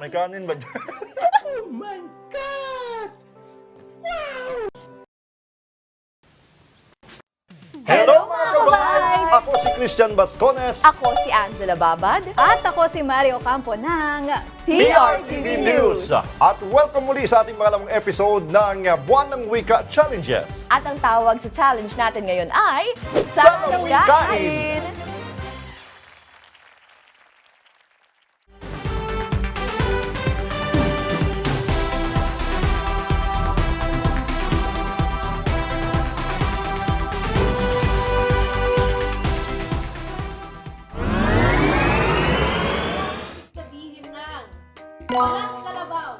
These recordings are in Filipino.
May kanin ba dyan? Oh my God! Hello mga kabays! Ako si Christian Bascones. Ako si Angela Babad. At ako si Mario Campo ng PRTV News. At welcome muli sa ating pangalawang episode ng Buwan ng Wika Challenges. At ang tawag sa challenge natin ngayon ay Salawikain! Sabihin ng walang kalabaw.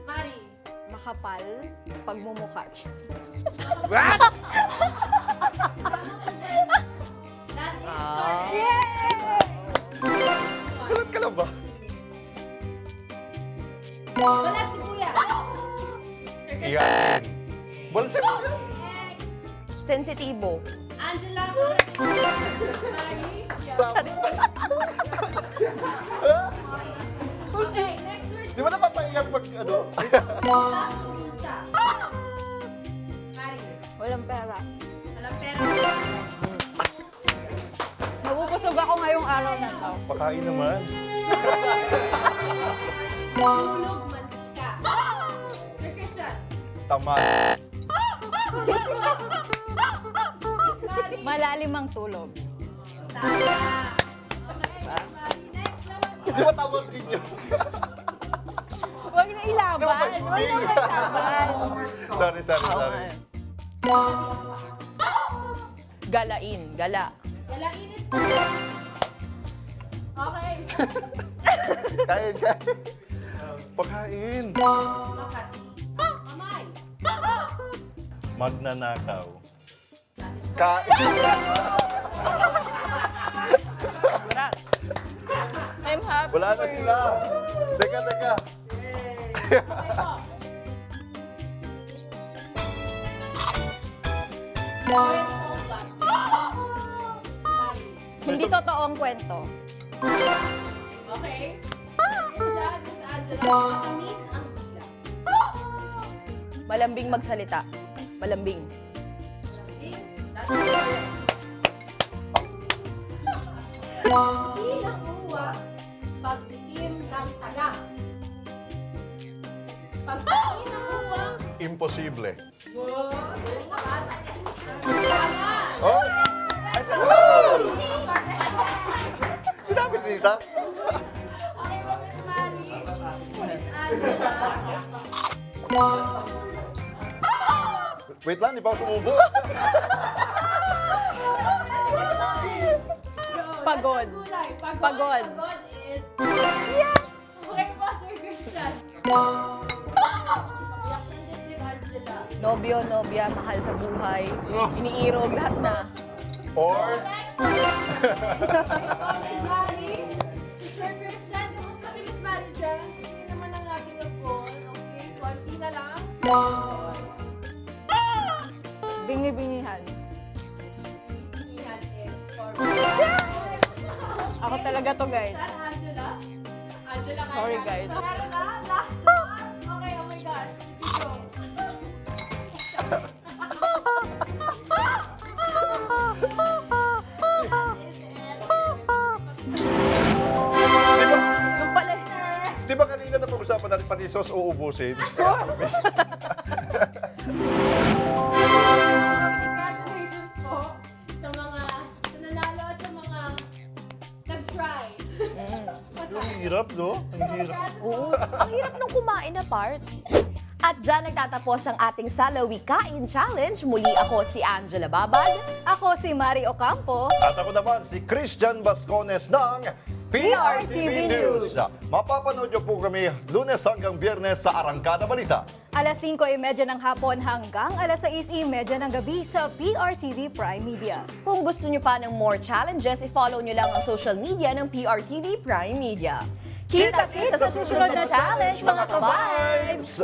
Mari. Makapal pagmumukha. What? That is correct. Walang ka lang ba? Walang sibuyas. Iyan. Walang sibuyas. sensitibo. Angela, correct. Mari. Okay, next word. Di ba napapahinga pag ano? Last pusa. Mari. Walang pera. Walang pera. Mabubusog ako ngayong araw na to. Pakain naman. Tulog, mantika. Sir Christian. Tamad. Mari. Malalim ang tulog. Tama. Okay, Mari. Next naman. Di ba tawag din yun? Huwag na ilaban. Huwag na ilaban. Sorry. Galain, gala. Galain is correct. Okay. Kain. Pakain. Makati. Amay. Magnanakaw. That is Kain. I'm happy. Wala na sila. Teka. Okay po. Kwento ba? Mari. Hindi totoong kwento. Okay. Isa, Miss Angela. Matamis ang dila. Malambing magsalita. Malambing. That's correct. Hindi nakuha pagtikim ng taga. Pagtikim nakuha. Imposible. Tama. Oh! Sinabi nita? Okay po, Miss Mari. Miss Angela. Wait lang, di pa ako sumubo. Pagod. Gulay. Pagod. Pagod is... Yes! Okay po, Sir Christian. Iyak ng dibdib, Angela. Nobyo, nobya, mahal sa buhay. Iniirog, lahat na. Or, Miss Mari. Sir Christian, kamusta si Miss Mari dyan? Hindi naman ang ating apon. Okay, konti na lang. Bingi-bingihan. Iyan is for... Ako talaga to, guys. Angela? Angela, kaya Sorry, natin guys. to. Meron na? Last one? Okay, oh my gosh. Dito. Yung pala, di ba kanina na pag-usapan natin pati sauce uubusin? Congratulations po sa mga nanalo at sa mga nag-try. Ang hirap, no? Ang hirap. oo, ang hirap nung kumain na part. At dyan nagtatapos ang ating Salawikain Challenge. Muli ako si Angela Babad. Ako si Mario Campo. At ako naman si Christian Bascones ng PRTV News. Mapapanood niyo po kami Lunes hanggang Biyernes sa Arangkada Balita. Alas 5:30 ng hapon hanggang alas 6:30 ng gabi sa PRTV Prime Media. Kung gusto nyo pa ng more challenges, i-follow nyo lang ang social media ng PRTV Prime Media. Kita-kits sa susunod na challenge, mga ka-vibes!